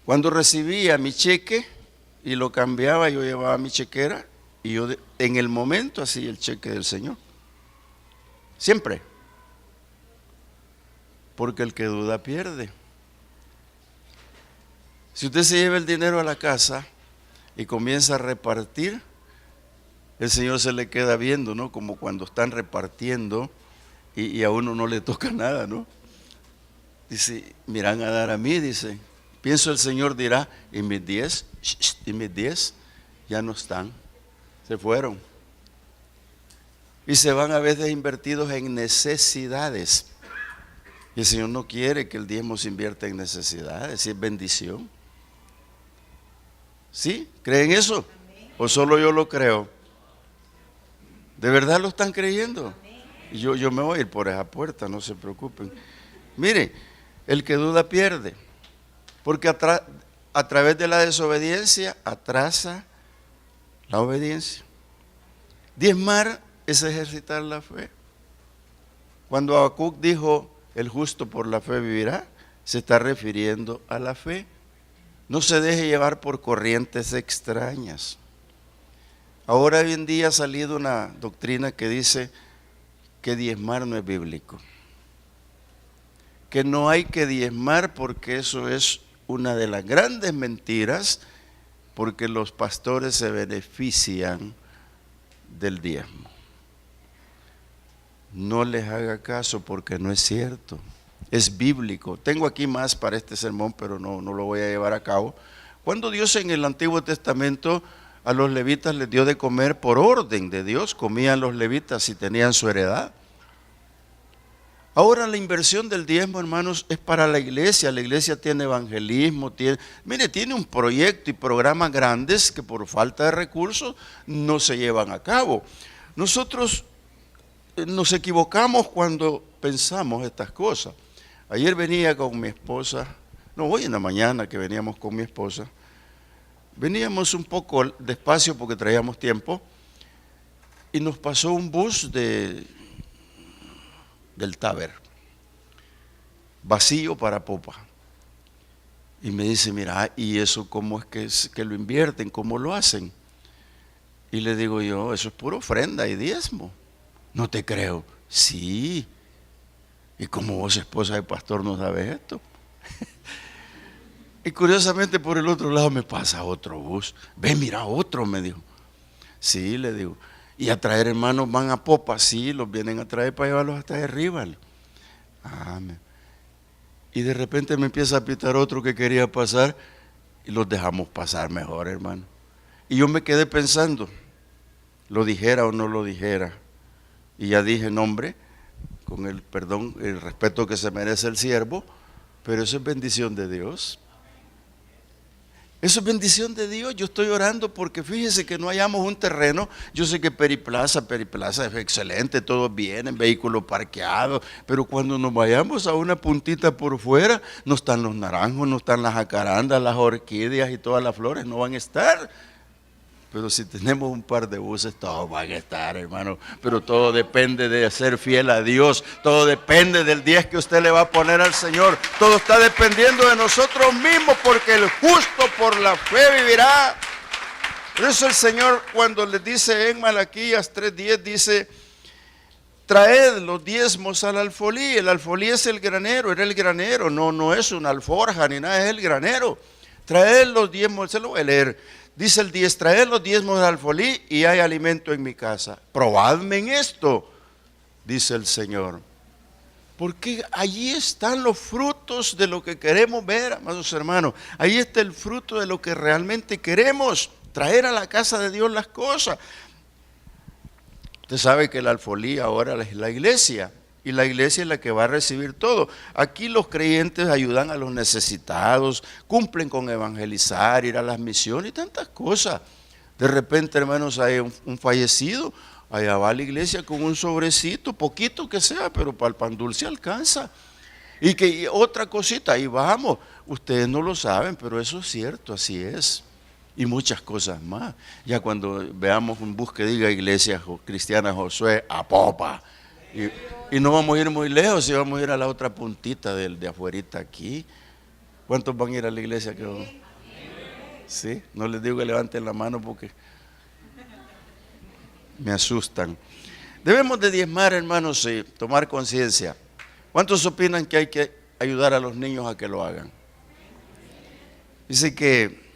cuando recibía mi cheque y lo cambiaba, yo llevaba mi chequera y yo en el momento hacía el cheque del Señor. Siempre. Porque el que duda pierde. Si usted se lleva el dinero a la casa y comienza a repartir, el Señor se le queda viendo, ¿no? Como cuando están repartiendo y a uno no le toca nada, ¿no? Dice, miran a dar a mí, dice. Pienso el Señor dirá, y mis 10 ya no están, se fueron. Y se van a veces invertidos en necesidades. Y el Señor no quiere que el diezmo se invierta en necesidades, es bendición. ¿Sí? ¿Creen eso? ¿O solo yo lo creo? ¿De verdad lo están creyendo? Yo me voy a ir por esa puerta, no se preocupen. Mire, el que duda pierde, porque a través de la desobediencia atrasa la obediencia. Diezmar es ejercitar la fe. Cuando Habacuc dijo, el justo por la fe vivirá, se está refiriendo a la fe. No se deje llevar por corrientes extrañas. Ahora hoy en día ha salido una doctrina que dice que diezmar no es bíblico. Que no hay que diezmar porque eso es una de las grandes mentiras, porque los pastores se benefician del diezmo. No les haga caso porque no es cierto. Es bíblico. Tengo aquí más para este sermón, pero no lo voy a llevar a cabo. Cuando Dios en el Antiguo Testamento a los levitas les dio de comer por orden de Dios, comían los levitas y tenían su heredad. Ahora la inversión del diezmo, hermanos, es para la iglesia tiene evangelismo, tiene un proyecto y programas grandes que por falta de recursos no se llevan a cabo. Nosotros nos equivocamos cuando pensamos estas cosas. Ayer venía con mi esposa, hoy en la mañana que veníamos con mi esposa, veníamos un poco despacio porque traíamos tiempo y nos pasó un bus del Taber, vacío para popa. Y me dice, mira, ¿y eso cómo es que lo invierten? ¿Cómo lo hacen? Y le digo yo, eso es pura ofrenda y diezmo. No te creo. Sí. ¿Y cómo vos, esposa de pastor, no sabes esto? Y curiosamente por el otro lado me pasa otro bus. Ve, mira, otro, me dijo. Sí, le digo. Y a traer hermanos van a popa. Sí, los vienen a traer para llevarlos hasta de arriba. Y de repente me empieza a pitar otro que quería pasar y los dejamos pasar mejor, hermano. Y yo me quedé pensando, lo dijera o no lo dijera. Y ya dije, nombre, con el perdón, el respeto que se merece el siervo, pero eso es bendición de Dios. Eso es bendición de Dios. Yo estoy orando porque fíjese que no hallamos un terreno. Yo sé que Periplaza es excelente, todos vienen, vehículos parqueados, pero cuando nos vayamos a una puntita por fuera, no están los naranjos, no están las jacarandas, las orquídeas y todas las flores, no van a estar. Pero si tenemos un par de buses, todos van a estar, hermano. Pero todo depende de ser fiel a Dios. Todo depende del 10 que usted le va a poner al Señor. Todo está dependiendo de nosotros mismos, porque el justo por la fe vivirá. Por eso el Señor, cuando les dice en Malaquías 3:10, dice, traed los diezmos al alfolí. El alfolí es el granero, era el granero, no es una alforja ni nada, es el granero. Traed los diezmos, se lo voy a leer. Dice el 10, traed los diezmos al alfolí y hay alimento en mi casa. Probadme en esto, dice el Señor. Porque allí están los frutos de lo que queremos ver, amados hermanos. Ahí está el fruto de lo que realmente queremos, traer a la casa de Dios las cosas. Usted sabe que la alfolí ahora es la iglesia, y la iglesia es la que va a recibir todo. Aquí los creyentes ayudan a los necesitados, cumplen con evangelizar, ir a las misiones y tantas cosas. De repente, hermanos, hay un fallecido, allá va a la iglesia con un sobrecito, poquito que sea, pero para el pan dulce alcanza. Y otra cosita, ahí vamos, ustedes no lo saben, pero eso es cierto, así es. Y muchas cosas más. Ya cuando veamos un bus que diga Iglesia Cristiana Josué, Apopa. Y no vamos a ir muy lejos, si vamos a ir a la otra puntita de afuerita aquí. ¿Cuántos van a ir a la iglesia? ¿Sí? No les digo que levanten la mano porque me asustan. Debemos de diezmar, hermanos, y tomar conciencia. ¿Cuántos opinan que hay que ayudar a los niños a que lo hagan? Dice que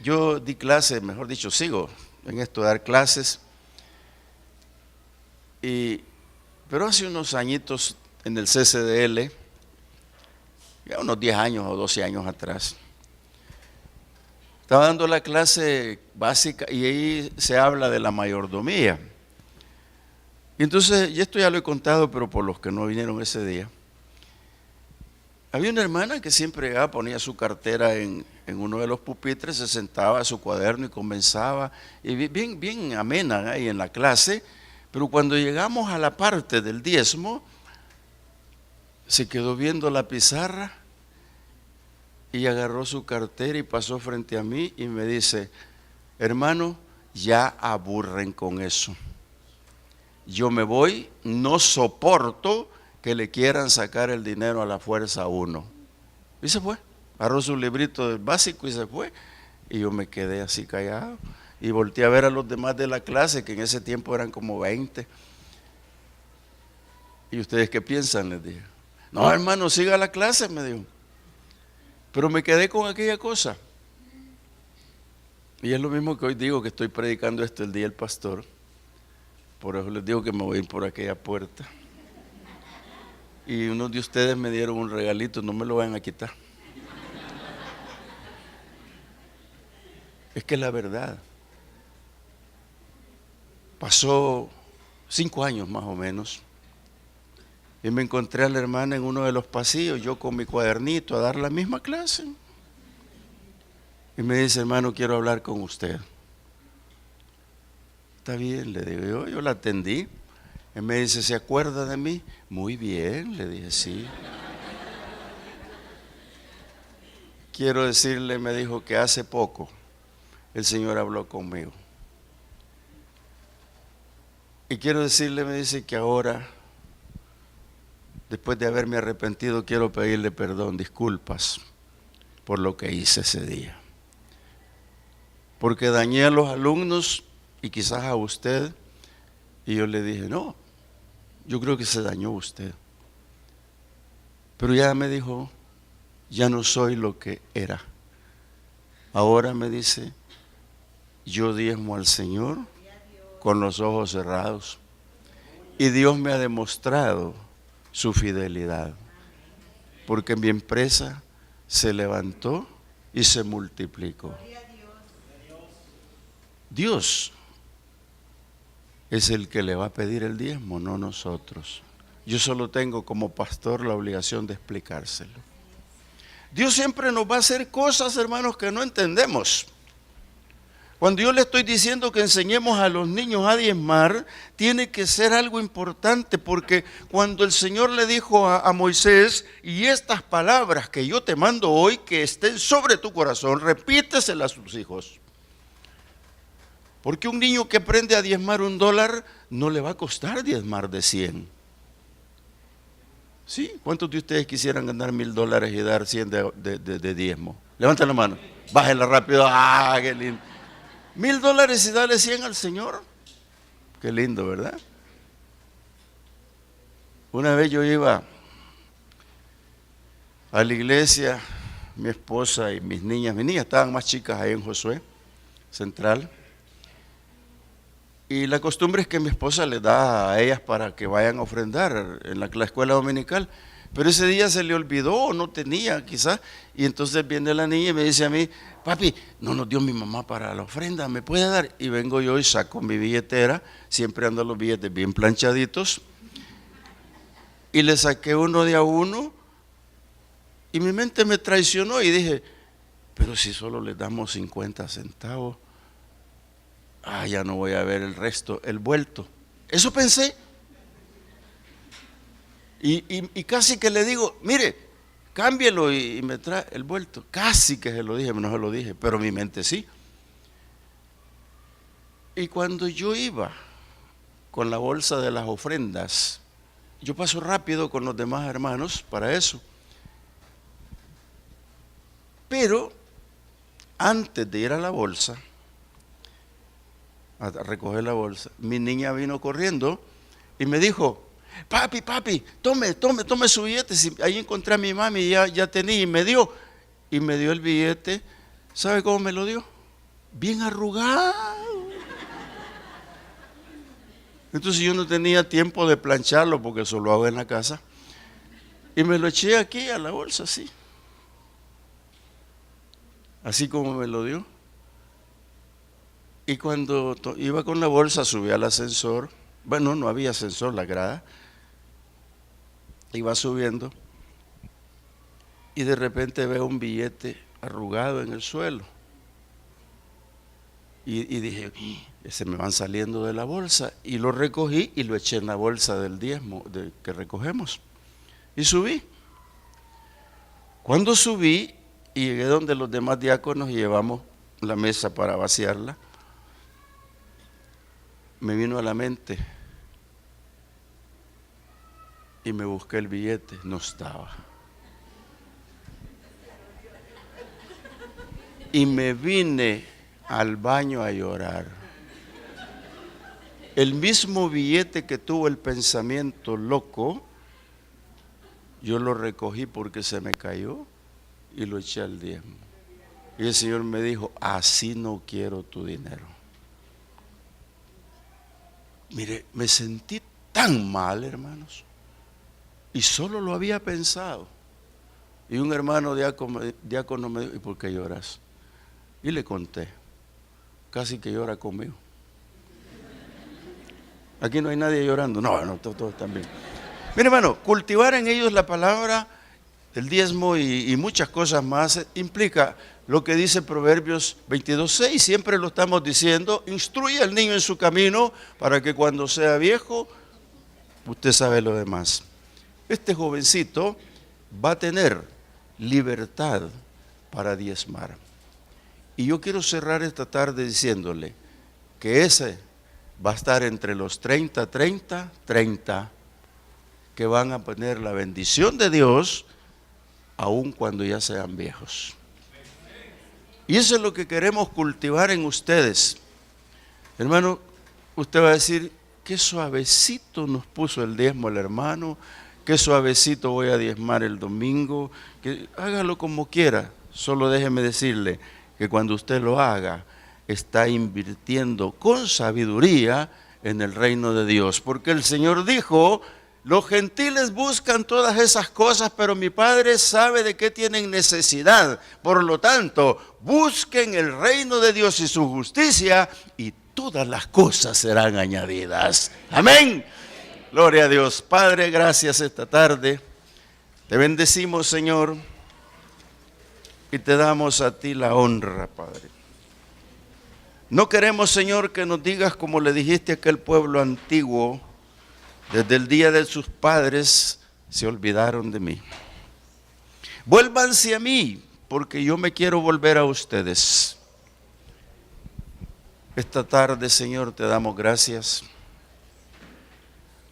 yo di clases, mejor dicho, sigo en esto de dar clases. Pero hace unos añitos en el CCDL, ya unos 10 años o 12 años atrás, estaba dando la clase básica y ahí se habla de la mayordomía. Y entonces, y esto ya lo he contado, pero por los que no vinieron ese día, había una hermana que siempre llegaba, ponía su cartera en uno de los pupitres, se sentaba a su cuaderno y comenzaba, y bien amena ahí en la clase, pero cuando llegamos a la parte del diezmo, se quedó viendo la pizarra y agarró su cartera y pasó frente a mí y me dice, hermano, ya aburren con eso. Yo me voy, no soporto que le quieran sacar el dinero a la fuerza a uno. Y se fue, agarró su librito del básico y se fue. Y yo me quedé así callado y volteé a ver a los demás de la clase, que en ese tiempo eran como 20. ¿Y ustedes qué piensan? Les dije. No, hermano, siga la clase, me dijo. Pero me quedé con aquella cosa. Y es lo mismo que hoy digo, que estoy predicando esto el día del pastor. Por eso les digo que me voy a ir por aquella puerta. Y unos de ustedes me dieron un regalito, no me lo vayan a quitar. Es que es la verdad. Pasó 5 años más o menos y me encontré a la hermana en uno de los pasillos, yo con mi cuadernito a dar la misma clase. Y me dice, hermano, quiero hablar con usted. Está bien, le digo yo la atendí. Y me dice, ¿se acuerda de mí? Muy bien, le dije, sí. Quiero decirle, me dijo, que hace poco el Señor habló conmigo. Y quiero decirle, me dice, que ahora, después de haberme arrepentido, quiero pedirle perdón, disculpas por lo que hice ese día. Porque dañé a los alumnos y quizás a usted. Y yo le dije, no, yo creo que se dañó usted. Pero ya me dijo, ya no soy lo que era. Ahora me dice, yo diezmo al Señor con los ojos cerrados. Y Dios me ha demostrado su fidelidad. Porque mi empresa se levantó y se multiplicó. Dios es el que le va a pedir el diezmo, no nosotros. Yo solo tengo como pastor la obligación de explicárselo. Dios siempre nos va a hacer cosas, hermanos, que no entendemos. Cuando yo le estoy diciendo que enseñemos a los niños a diezmar, tiene que ser algo importante, porque cuando el Señor le dijo a Moisés, y estas palabras que yo te mando hoy, que estén sobre tu corazón, repíteselas a tus hijos. Porque un niño que aprende a diezmar $1 no le va a costar diezmar de 100. ¿Sí? ¿Cuántos de ustedes quisieran ganar $1000 y dar 100 de diezmo? Levanten la mano, bájenla rápido. ¡Ah, qué lindo! $1000 y dale 100 al Señor. Qué lindo, ¿verdad? Una vez yo iba a la iglesia, mi esposa y mis niñas estaban más chicas ahí en Josué Central, y la costumbre es que mi esposa les da a ellas para que vayan a ofrendar en la escuela dominical, pero ese día se le olvidó, no tenía quizás, y entonces viene la niña y me dice a mí: papi, no nos dio mi mamá para la ofrenda, ¿me puede dar? Y vengo yo y saco mi billetera, siempre ando los billetes bien planchaditos, y le saqué uno de a uno, y mi mente me traicionó y dije: pero si solo les damos 50 centavos, ya no voy a ver el resto, el vuelto. Eso pensé. Y casi que le digo: mire, cámbielo y me trae el vuelto. Casi que se lo dije, no se lo dije, pero mi mente sí. Y cuando yo iba con la bolsa de las ofrendas, yo paso rápido con los demás hermanos para eso. Pero antes de ir a la bolsa, a recoger la bolsa, mi niña vino corriendo y me dijo: papi, tome su billete. Ahí encontré a mi mami y ya tenía, y me dio el billete. ¿Sabe cómo me lo dio? Bien arrugado. Entonces yo no tenía tiempo de plancharlo porque eso lo hago en la casa, y me lo eché aquí a la bolsa, así como me lo dio. Y cuando iba con la bolsa, subí al ascensor. Bueno, no había ascensor, la grada. Iba subiendo y de repente veo un billete arrugado en el suelo. Y dije: se me van saliendo de la bolsa. Y lo recogí y lo eché en la bolsa del diezmo que recogemos. Y subí. Cuando subí y llegué donde los demás diáconos y llevamos la mesa para vaciarla, me vino a la mente y me busqué el billete, no estaba. Y me vine al baño a llorar. El mismo billete que tuvo el pensamiento loco, yo lo recogí porque se me cayó y lo eché al diezmo. Y el Señor me dijo: así no quiero tu dinero. Mire, me sentí tan mal, hermanos, y solo lo había pensado. Y un hermano diácono me dijo: ¿y por qué lloras? Y le conté. Casi que llora conmigo. Aquí no hay nadie llorando. No, todos están bien. Mire, hermano, cultivar en ellos la palabra, el diezmo y muchas cosas más implica lo que dice Proverbios 22:6. Siempre lo estamos diciendo: instruye al niño en su camino para que cuando sea viejo, usted sabe lo demás. Este jovencito va a tener libertad para diezmar. Y yo quiero cerrar esta tarde diciéndole que ese va a estar entre los 30, que van a tener la bendición de Dios aun cuando ya sean viejos. Y eso es lo que queremos cultivar en ustedes. Hermano, usted va a decir: qué suavecito nos puso el diezmo el hermano, qué suavecito voy a diezmar el domingo. Que hágalo como quiera, solo déjeme decirle que cuando usted lo haga, está invirtiendo con sabiduría en el reino de Dios. Porque el Señor dijo: los gentiles buscan todas esas cosas, pero mi Padre sabe de qué tienen necesidad. Por lo tanto, busquen el reino de Dios y su justicia, y todas las cosas serán añadidas. Amén. Gloria a Dios. Padre, gracias esta tarde. Te bendecimos, Señor, y te damos a ti la honra, Padre. No queremos, Señor, que nos digas como le dijiste a aquel pueblo antiguo: desde el día de sus padres se olvidaron de mí. Vuélvanse a mí, porque yo me quiero volver a ustedes. Esta tarde, Señor, te damos gracias,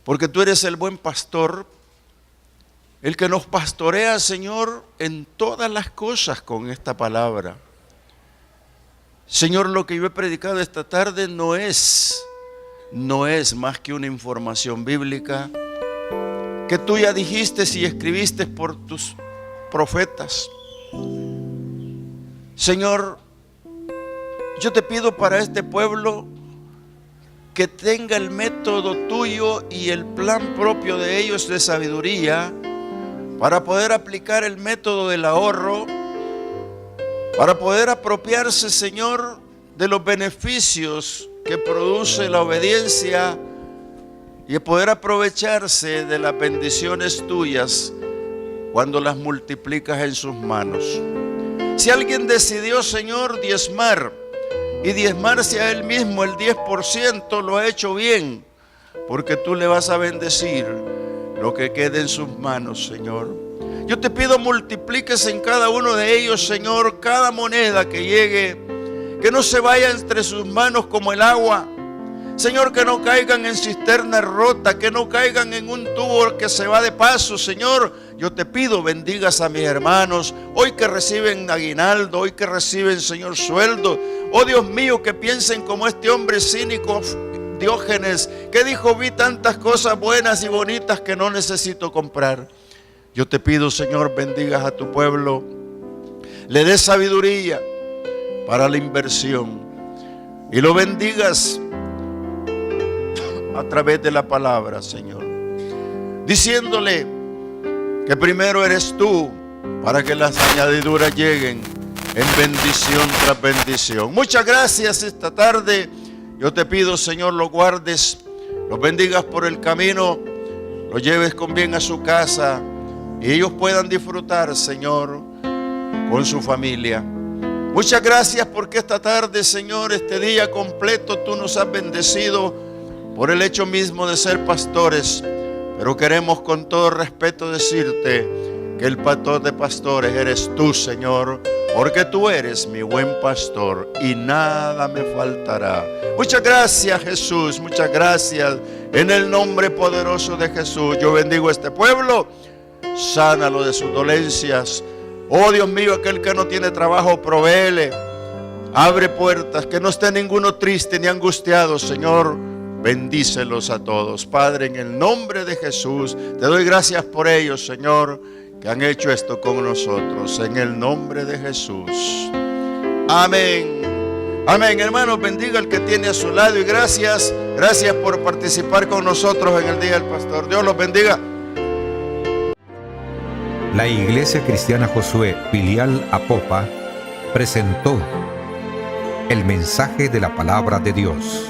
porque tú eres el buen pastor, el que nos pastorea, Señor, en todas las cosas con esta palabra. Señor, lo que yo he predicado esta tarde no es más que una información bíblica, que tú ya dijiste y escribiste por tus profetas. Señor, yo te pido para este pueblo que tenga el método tuyo y el plan propio de ellos de sabiduría para poder aplicar el método del ahorro, para poder apropiarse, Señor, de los beneficios que produce la obediencia y poder aprovecharse de las bendiciones tuyas cuando las multiplicas en sus manos. Si alguien decidió, Señor, diezmar y diezmarse a él mismo el 10%, lo ha hecho bien, porque tú le vas a bendecir lo que quede en sus manos, Señor. Yo te pido multipliques en cada uno de ellos, Señor, cada moneda que llegue, que no se vaya entre sus manos como el agua. Señor, que no caigan en cisterna rota, que no caigan en un tubo que se va de paso. Señor, yo te pido bendigas a mis hermanos, hoy que reciben aguinaldo, hoy que reciben, Señor, sueldo. Oh Dios mío, que piensen como este hombre cínico, Diógenes, que dijo: vi tantas cosas buenas y bonitas que no necesito comprar. Yo te pido, Señor, bendigas a tu pueblo, le des sabiduría para la inversión y lo bendigas a través de la palabra, Señor, diciéndole que primero eres tú para que las añadiduras lleguen en bendición tras bendición. Muchas gracias esta tarde. Yo te pido, Señor, los guardes, los bendigas por el camino, los lleves con bien a su casa y ellos puedan disfrutar, Señor, con su familia. Muchas gracias porque esta tarde, Señor, este día completo tú nos has bendecido por el hecho mismo de ser pastores, pero queremos con todo respeto decirte que el pastor de pastores eres tú, Señor, porque tú eres mi buen pastor y nada me faltará. Muchas gracias, Jesús, muchas gracias. En el nombre poderoso de Jesús, yo bendigo a este pueblo, sánalo de sus dolencias. Oh Dios mío, aquel que no tiene trabajo, provéele, abre puertas, que no esté ninguno triste ni angustiado, Señor. Bendícelos a todos, Padre, en el nombre de Jesús. Te doy gracias por ellos, Señor, que han hecho esto con nosotros, en el nombre de Jesús. Amén. Amén. Hermanos, bendiga al que tiene a su lado y gracias por participar con nosotros en el Día del Pastor. Dios los bendiga. La Iglesia Cristiana Josué, filial Apopa, presentó el mensaje de la palabra de Dios.